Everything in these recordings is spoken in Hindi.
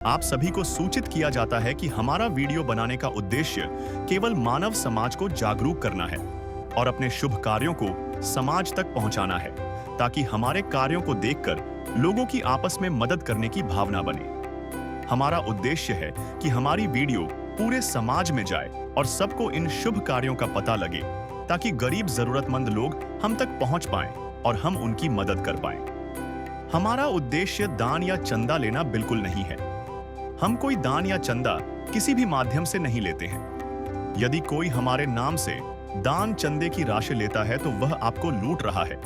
आप सभी को सूचित किया जाता है कि हमारा वीडियो बनाने का उद्देश्य केवल मानव समाज को जागरूक करना है और अपने शुभ कार्यों को समाज तक पहुंचाना है, ताकि हमारे कार्यों को देखकर लोगों की आपस में मदद करने की भावना बने। हमारा उद्देश्य है कि हमारी वीडियो पूरे समाज में जाए और सबको इन शुभ कार्यों का पता लगे, ताकि गरीब जरूरतमंद लोग हम तक पहुंच पाएं और हम उनकी मदद कर पाएं। हमारा उद्देश्य दान या चंदा लेना बिल्कुल नहीं है। हम कोई दान या चंदा किसी भी माध्यम से नहीं लेते हैं। यदि कोई हमारे नाम से दान चंदे की राशि लेता है तो वह आपको लूट रहा है।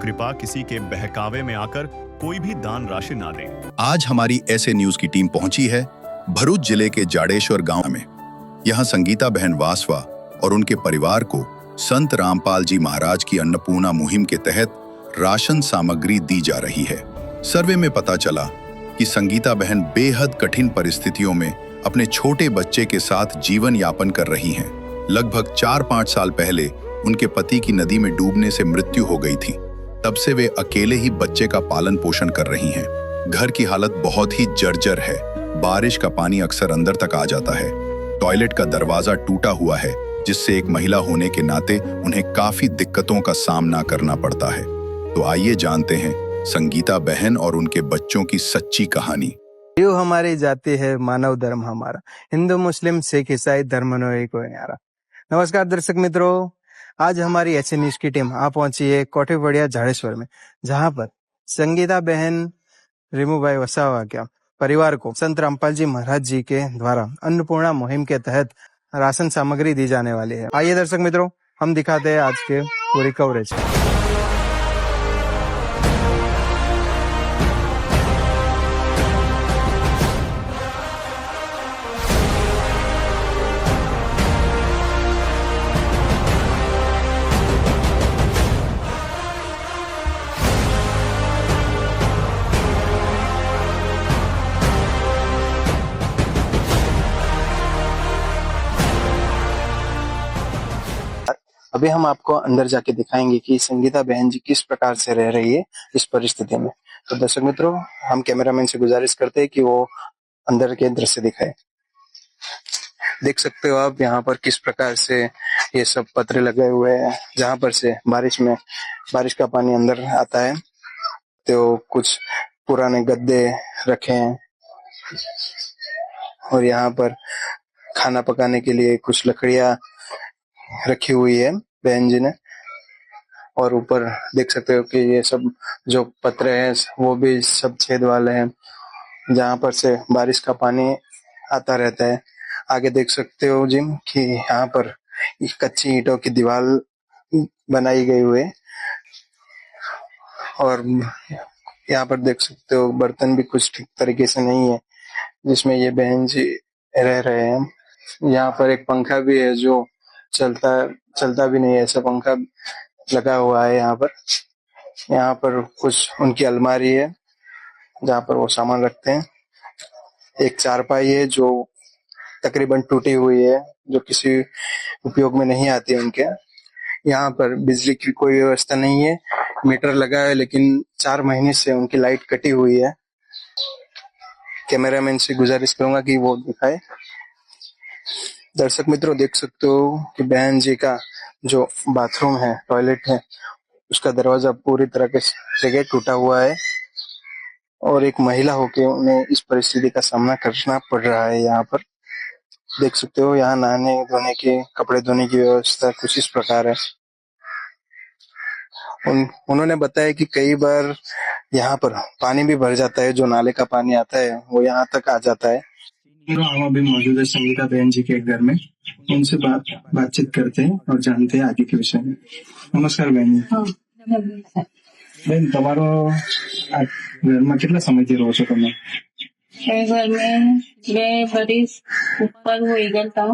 कृपया किसी के बहकावे में आकर कोई भी दान राशि ना दें। आज हमारी ऐसे न्यूज की टीम पहुंची है भरूच जिले के जाडेश्वर गांव में। यहां संगीता बहन वासवा और उनके परिवार को संत रामपाल जी महाराज की अन्नपूर्णा मुहिम के तहत राशन सामग्री दी जा रही है। सर्वे में पता चला कि संगीता बहन बेहद कठिन परिस्थितियों में अपने छोटे बच्चे के साथ जीवन यापन कर रही हैं। लगभग 4-5 साल पहले उनके पति की नदी में डूबने से मृत्यु हो गई थी। तब से वे अकेले ही बच्चे का पालन पोषण कर रही हैं। घर की हालत बहुत ही जर्जर है। बारिश का पानी अक्सर अंदर तक आ जाता है। टॉयलेट का दरवाजा टूटा हुआ है, जिससे एक महिला होने के नाते उन्हें काफी दिक्कतों का सामना करना पड़ता है। तो आइए जानते हैं संगीता बहन और उनके बच्चों की सच्ची कहानी। यो हमारी जाति है, मानव धर्म हमारा, हिंदू मुस्लिम सिख ईसाई धर्म नो एक न्यारा। नमस्कार दर्शक मित्रों, आज हमारी एचएन न्यूज की टीम आ पहुंची है कोठीवड़िया झाड़ेश्वर में, जहां पर संगीता बहन रिमुभाई वसावा के परिवार को संत रामपाल जी महाराज जी के द्वारा अन्नपूर्णा मुहिम के तहत राशन सामग्री दी जाने वाली है। आइए दर्शक मित्रों, हम दिखाते हैं आज के पूरी कवरेज। अभी हम आपको अंदर जाके दिखाएंगे कि संगीता बहन जी किस प्रकार से रह रही है इस परिस्थिति में। तो दर्शक मित्रों, हम कैमरामैन से गुजारिश करते हैं कि वो अंदर के दृश्य दिखाए। देख सकते हो आप यहाँ पर किस प्रकार से ये सब पत्रे लगे हुए हैं, जहाँ पर से बारिश का पानी अंदर आता है। तो कुछ पुराने गद्दे रखे हैं और यहाँ पर खाना पकाने के लिए कुछ लकड़ियाँ रखी हुई है बहन जी ने। और ऊपर देख सकते हो कि ये सब जो पत्रे हैं वो भी सब छेद वाले हैं, जहाँ पर से बारिश का पानी आता रहता है। आगे देख सकते हो जी कि यहाँ पर कच्ची ईंटों की दीवार बनाई गई हुई है और यहाँ पर देख सकते हो बर्तन भी कुछ ठीक तरीके से नहीं है जिसमें ये बहन जी रह रहे हैं। यहाँ पर एक पंखा भी है जो चलता भी नहीं है, ऐसा पंखा लगा हुआ है यहाँ पर। यहाँ पर कुछ उनकी अलमारी है जहाँ पर वो सामान रखते हैं। एक चारपाई है जो तकरीबन टूटी हुई है, जो किसी उपयोग में नहीं आती है उनके। यहाँ पर बिजली की कोई व्यवस्था नहीं है, मीटर लगा है लेकिन 4 महीने से उनकी लाइट कटी हुई है। कैमरामैन से गुजारिश करूंगा कि वो दिखाए। दर्शक मित्रों, देख सकते हो कि बहन जी का जो बाथरूम है, टॉयलेट है, उसका दरवाजा पूरी तरह से टूटा हुआ है और एक महिला होके उन्हें इस परिस्थिति का सामना करना पड़ रहा है। यहाँ पर देख सकते हो, यहाँ नहाने धोने की, कपड़े धोने की व्यवस्था कुछ इस प्रकार है। उन्होंने बताया कि कई बार यहाँ पर पानी भी भर जाता है, जो नाले का पानी आता है वो यहाँ तक आ जाता है। हम अभी मौजूद है संगीता बहन जी के घर में, उनसे बातचीत करते हैं और जानते हैं आगे के विषय में। नमस्कार बहन जी। બેન, તમારો આ ઘરમાં કેટલા સમયથી રહો છો તમે? घर में 2 बरिस ઉપર હોઈ ગયેલા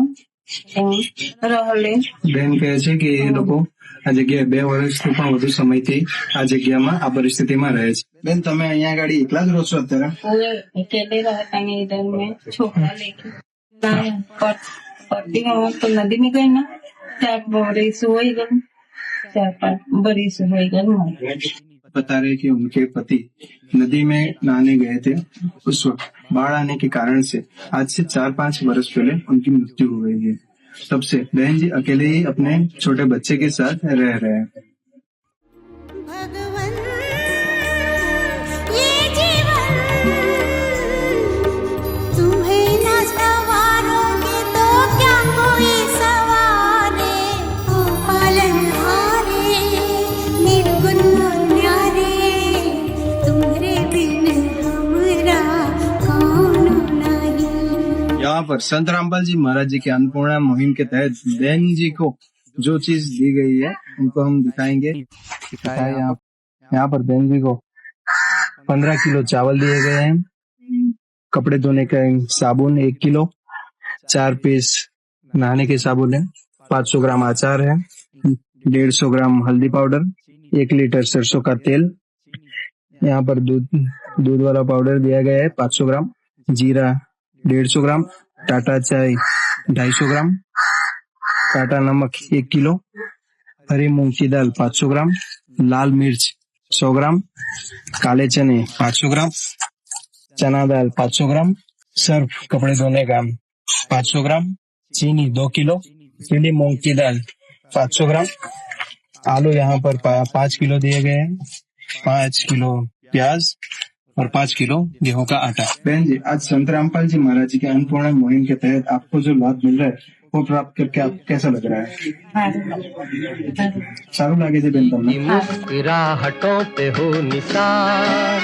રહલે। બેન કહે છે કે એ લોકો આ જગ્યાએ 2 વર્ષથી પણ વધુ સમયથી આ જગ્યામાં આ પરિસ્થિતિમાં રહે છે। બેન, તમે અહીંયા ગાડી એકલા જ રહો છો અત્યારે? वो अकेले रहता नहीं इधर में, छोकरा लेके पति हम तो नदी में गए ना, 4 बरिस होई गए, 4-5 बरिस होई गए। बता रहे कि उनके पति नदी में नहाने गए थे। उस वक्त बाढ़ आने के कारण से आज से 4-5 वर्ष पहले उनकी मृत्यु हो गई है। तब से बहन जी अकेले ही अपने छोटे बच्चे के साथ रह रहे हैं। भगवन ये जीवन तुम्हें न सवारोगे तो क्या कोई सवारे, ओ पालनहारे निर्गुण न्यारे, तुम्हारे बिन हमरा कौन नहीं। यहाँ पर संत रामपाल जी महाराज जी के अन्नपूर्णा मुहिम के तहत बहन जी को जो चीज दी गई है उनको हम दिखाएंगे। यहाँ पर बहन जी को 15 किलो चावल दिए गए हैं, कपड़े धोने का साबुन 1 किलो, 4 पीस नहाने के साबुन है, 500 ग्राम अचार है, 150 ग्राम हल्दी पाउडर, 1 लीटर सरसों का तेल, यहाँ पर दूध वाला पाउडर दिया गया है 500 ग्राम, जीरा 150 ग्राम, टाटा चाय 250 ग्राम, टाटा नमक 1 किलो, हरी मूंग की दाल 500 ग्राम, लाल मिर्च 100 ग्राम, काले चने 500 ग्राम, चना दाल 500 ग्राम, सर्फ कपड़े धोने का 500 ग्राम, चीनी 2 किलो, पीली मूंग की दाल 500 ग्राम, आलू यहाँ पर 5 किलो दिए गए हैं, 5 किलो प्याज और 5 किलो गेहूं का आटा। बहन जी, आज संत रामपाल जी महाराज जी के अन्नपूर्णा मुहिम के तहत आपको जो लाभ मिल रहा है वो प्राप्त करके आपको कैसा लग रहा है? सारू लागे थे बहन तुमने? मुस्कुराहटों पे हो निसार,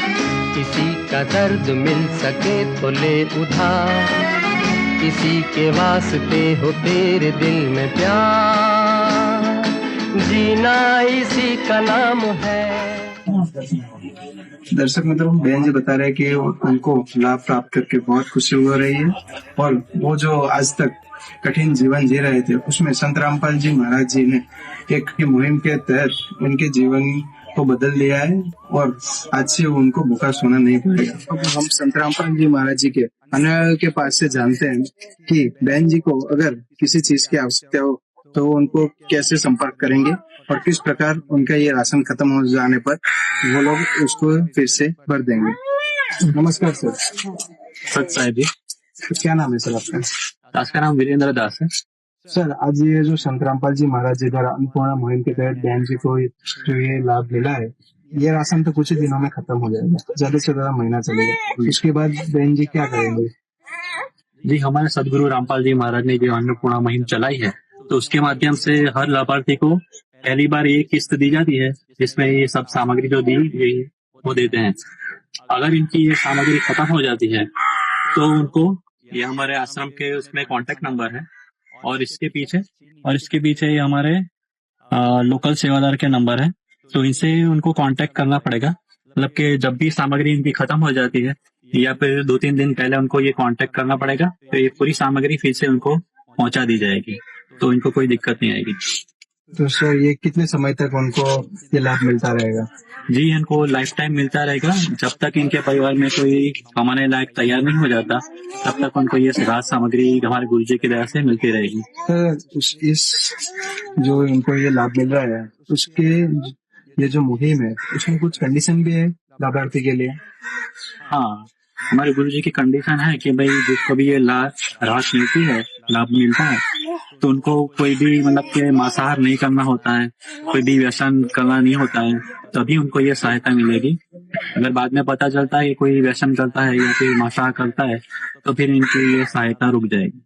किसी का दर्द मिल सके तो ले उधार, किसी के वास्ते हो तेरे दिल में प्यार, जीना इसी का नाम है। दर्शक मित्रों, बहन जी बता रहे हैं कि उनको लाभ प्राप्त करके बहुत खुशी हो रही है और वो जो आज तक कठिन जीवन जी रहे थे उसमें संत रामपाल जी महाराज जी ने एक मुहिम के तहत उनके जीवन को बदल दिया है और आज से उनको भूखा सोना नहीं पड़ेगा। अब हम संत रामपाल जी महाराज जी के अनुयायियों के पास से जानते हैं कि बहन जी को अगर किसी चीज की आवश्यकता हो तो उनको कैसे संपर्क करेंगे और किस प्रकार उनका ये राशन खत्म हो जाने पर वो लोग उसको फिर से भर देंगे। नमस्कार सर। सत साहेब जी। तो क्या नाम है सर आपका? दास का नाम वीरेंद्र दास है। सर, आज ये जो संत रामपाल जी महाराज जी द्वारा अन्नपूर्णा मुहिम के तहत बहन जी को जो ये लाभ मिला है, ये राशन तो कुछ ही दिनों में खत्म हो जाएगा, ज्यादा से ज्यादा महीना चलेगा। इसके बाद बहन जी क्या करेंगे? जी, हमारे सदगुरु रामपाल जी महाराज ने जो अन्नपूर्णा मुहिम चलाई है तो उसके माध्यम से हर लाभार्थी को पहली बार एक किस्त दी जाती है जिसमें ये सब सामग्री जो दी गई वो देते हैं। अगर इनकी ये सामग्री खत्म हो जाती है तो उनको ये हमारे आश्रम के उसमें कांटेक्ट नंबर है और इसके पीछे ये हमारे लोकल सेवादार के नंबर है, तो इनसे उनको कांटेक्ट करना पड़ेगा। मतलब कि जब भी सामग्री इनकी खत्म हो जाती है या फिर 2-3 दिन पहले उनको ये कांटेक्ट करना पड़ेगा, तो ये पूरी सामग्री फिर से उनको पहुंचा दी जाएगी, तो इनको कोई दिक्कत नहीं आएगी। तो सर, ये कितने समय तक उनको ये लाभ मिलता रहेगा? जी, इनको लाइफ टाइम मिलता रहेगा। जब तक इनके परिवार में कोई कमाने लायक तैयार नहीं हो जाता तब तक उनको ये राहत सामग्री हमारे गुरु जी की दया से मिलती रहेगी। तो इस जो इनको ये लाभ मिल रहा है उसके ये जो मुहिम है उसमें कुछ कंडीशन भी है लाभार्थी के लिए? हाँ, हमारे गुरु जी की कंडीशन है कि भाई जिसको भी ये राहत मिलती है, लाभ मिलता है, तो उनको कोई भी मतलब कि मांसाहार नहीं करना होता है, कोई भी व्यसन करना नहीं होता है, तभी उनको ये सहायता मिलेगी। अगर बाद में पता चलता है कि कोई व्यसन करता है या फिर मांसाहार करता है तो फिर इनकी ये सहायता रुक जाएगी।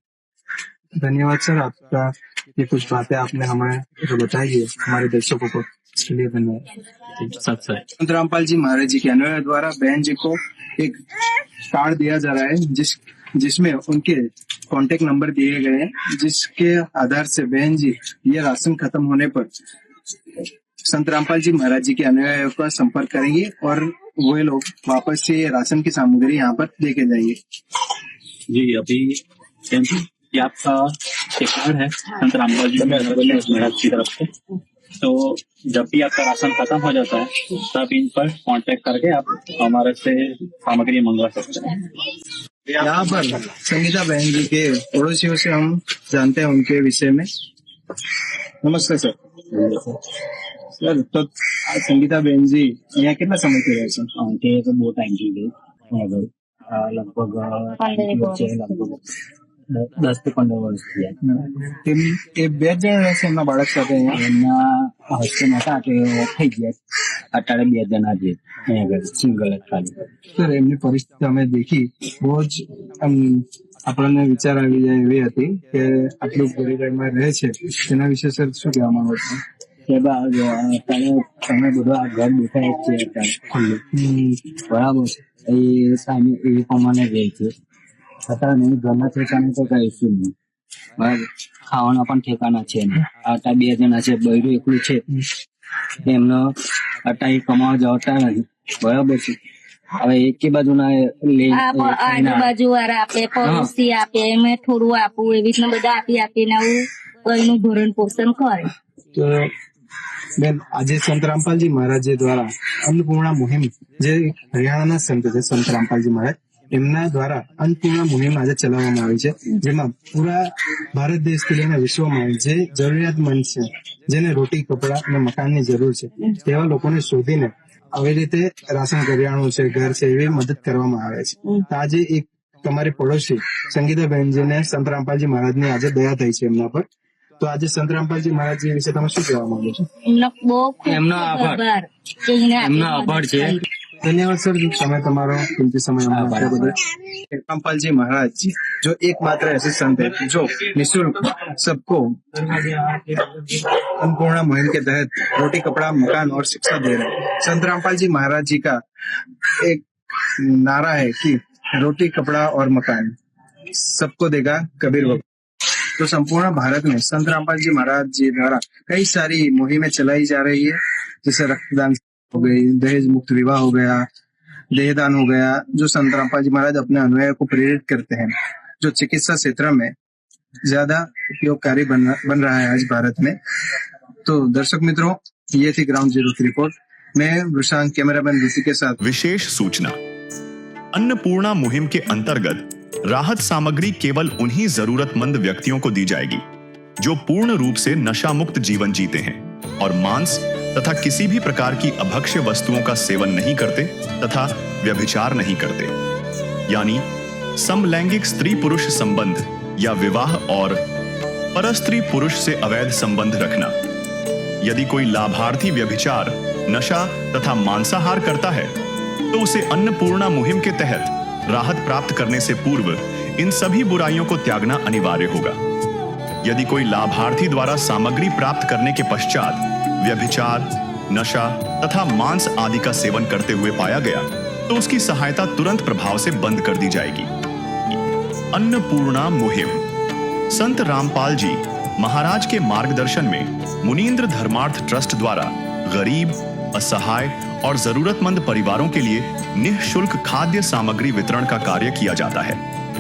धन्यवाद सर, आपका ये कुछ बातें आपने हमें जो बताई है हमारे दर्शकों को, इसके लिए धन्यवाद। संत रामपाल जी महाराज जी के अनुयायी द्वारा बहन जी को एक कार्ड दिया जा रहा है जिसमें उनके कांटेक्ट नंबर दिए गए हैं, जिसके आधार से बहन जी ये राशन खत्म होने पर संत रामपाल जी महाराज जी के अनुयायियों का संपर्क करेंगे और वे लोग वापस से राशन की सामग्री यहाँ पर लेके जाएंगे। जी, अभी ये आपका कार्ड है संत रामपाल जी महाराज की तरफ से, तो जब भी आपका राशन खत्म हो जाता है तब इन पर कांटेक्ट करके आप हमारे से सामग्री मंगवा सकते हैं। यहाँ पर संगीता बहन जी के पड़ोसियों से हम जानते हैं उनके विषय में। नमस्कार सर। સર તો આ સંગીતાબેન જી અહીંયા કેટલા સમયથી રહે છે? તે તો બહુ ટાઈમથી ગઈ બરાબર લગભગ 10 થી 15 વર્ષ થયા. એ 2 જણ રહે છે એમના બાળક સાથે અહીંયા? એમના હસબન્ડ હતા તે થઈ ગયા, અત્યારે 2 જણા છે અહીંયા આગળ સિંગલ જ ખાલી. સર એમની પરિસ્થિતિ અમે દેખી બહુ જ આમ આપણને વિચાર આવી જાય એવી હતી કે આટલું ગરીબાઈમાં રહે છે, તેના વિશે સર શું કહેવા માંગો છો? તે બાદ અત્યારે તમે બધું આ ઘર દેખાય જ છે અત્યારે ખુલ્લું બરાબર, એ સામે એ પ્રમાણે રહે છે. છતાં નહીં ઘરના ઠેકાણા તો કઈ શું નહીં બરાબર, ખાવાના પણ ઠેકાણા છે નહીં. અત્યારે 2 જણા છે, બૈરું એકલું છે, એમનો અત્યારે કમાવા જતા નથી બરાબર છે. હવે એક બાજુ ના આજુબાજુ વાળા આપે, પડોશી આપે, મેં થોડું આપું, એવી રીતના બધા આપીને આવું કોઈનું ભરણ પોષણ કરે. તો બેન આજે સંત રામપાલજી મહારાજ દ્વારા અન્નપૂર્ણા મુહિમ, જે હરિયાણાના સંત છે સંત રામપાલજી મહારાજ, એમના દ્વારા અન્નપૂર્ણા મુહિમ આજે ચલાવવામાં આવી છે, જેમાં પૂરા ભારત દેશથી લઈને વિશ્વમાં જે જરૂરિયાતમંદ છે, જેને રોટી કપડા અને મકાનની જરૂર છે, તેવા લોકોને શોધીને આવી રીતે રાશન કરિયાણું છે, ઘર છે, એવી મદદ કરવામાં આવે છે. તો આજે એક તમારી પડોશી સંગીતાબેનજીને સંત રામપાલજી મહારાજની આજે દયા થઈ છે એમના પર. તો આજે સંત રામપાલજી મહારાજજી વિશે તમે શું કહેવા માંગો છો? એમનો આભાર છે. धन्यवाद सर, समय તમારો કિંમતી સમય આપવા બદલ. रामपाल जी महाराज जी जो एकमात्र ऐसे संत है जो निःशुल्क सबको अन्नपूर्णा मुहिम के तहत रोटी कपड़ा मकान और शिक्षा दे रहे हैं. संत रामपाल जी महाराज जी का एक नारा है कि रोटी कपड़ा और मकान सबको देगा कबीर वक्त. तो संपूर्ण भारत में संत रामपाल जी महाराज जी द्वारा कई सारी मुहिमें चलाई जा रही है, जैसे रक्तदान हो गई, दहेज मुक्त विवाह हो गया, देहदान हो गया, जो संत रामपाल जी महाराज अपने अनुयायियों को प्रेरित करते हैं, जो चिकित्सा क्षेत्र में ज्यादा उपयोगकारी बन रहा है आज भारत में. तो दर्शक मित्रों, ये थी ग्राउंड जीरो की रिपोर्ट. मैं वृषांक कैमरामैन ऋषि के साथ. विशेष सूचना, अन्नपूर्णा मुहिम के अंतर्गत राहत सामग्री केवल उन्हीं जरूरतमंद व्यक्तियों को दी जाएगी जो पूर्ण रूप से नशा मुक्त जीवन जीते हैं और मांस तथा किसी भी प्रकार की अभक्ष्य वस्तुओं का सेवन नहीं करते तथा व्यभिचार नहीं करते, यानी समलैंगिक स्त्री पुरुष संबंध या विवाह और परस्त्री पुरुष से अवैध संबंध रखना. यदि कोई लाभार्थी व्यभिचार, नशा तथा मांसाहार करता है तो उसे अन्नपूर्णा मुहिम के तहत राहत प्राप्त करने से पूर्व इन सभी बुराइयों को त्यागना अनिवार्य होगा. यदि कोई लाभार्थी द्वारा सामग्री प्राप्त करने के पश्चात व्यभिचार, नशा तथा मांस आदि का सेवन करते हुए पाया गया तो उसकी सहायता तुरंत प्रभाव से बंद कर दी जाएगी. अन्नपूर्णा मुहिम संत रामपाल जी महाराज के मार्गदर्शन में मुनींद्र धर्मार्थ ट्रस्ट द्वारा गरीब, असहाय और जरूरतमंद परिवारों के लिए निःशुल्क खाद्य सामग्री वितरण का कार्य किया जाता है.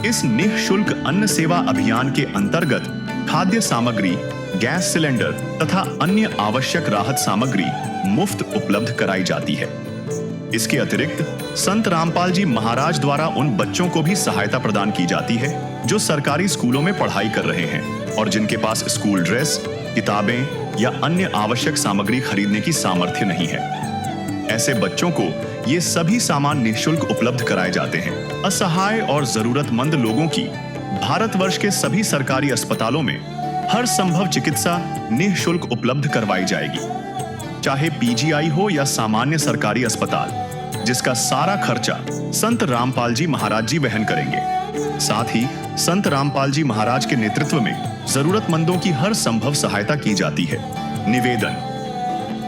इस निःशुल्क अन्न सेवा अभियान के अंतर्गत खाद्य सामग्री, गैस सिलेंडर तथा अन्य आवश्यक राहत सामग्री मुफ्त उपलब्ध कराई जाती है. इसके अतिरिक्त संत रामपाल जी महाराज द्वारा उन बच्चों को भी सहायता प्रदान की जाती है जो सरकारी स्कूलों में पढ़ाई कर रहे हैं और जिनके पास स्कूल ड्रेस, किताबें या अन्य आवश्यक सामग्री खरीदने की सामर्थ्य नहीं है. ऐसे बच्चों को ये सभी सामान निःशुल्क उपलब्ध कराए जाते हैं. असहाय और जरूरतमंद लोगों की भारतवर्ष के सभी सरकारी अस्पतालों में हर संभव चिकित्सा निःशुल्क उपलब्ध करवाई जाएगी, चाहे पीजीआई हो या सामान्य सरकारी अस्पताल, जिसका सारा खर्चा संत रामपाल जी महाराज जी वहन करेंगे. साथ ही संत रामपाल जी महाराज के नेतृत्व में जरूरतमंदों की हर संभव सहायता की जाती है. निवेदन,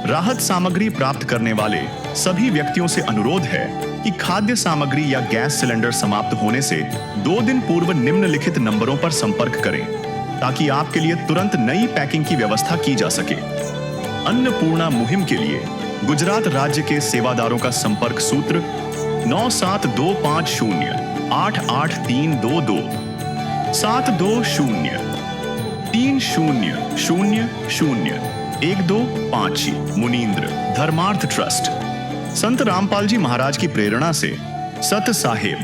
राहत सामग्री प्राप्त करने वाले सभी व्यक्तियों से अनुरोध है कि खाद्य सामग्री या गैस सिलेंडर समाप्त होने से 2 दिन पूर्व निम्नलिखित नंबरों पर संपर्क करें ताकि आपके लिए तुरंत नई पैकिंग की व्यवस्था की जा सके. अन्नपूर्णा मुहिम के लिए गुजरात राज्य के सेवादारों का संपर्क सूत्र 9725088322 72030001256 मुनींद्र धर्मार्थ ट्रस्ट. संत रामपाल जी महाराज की प्रेरणा से सत साहेब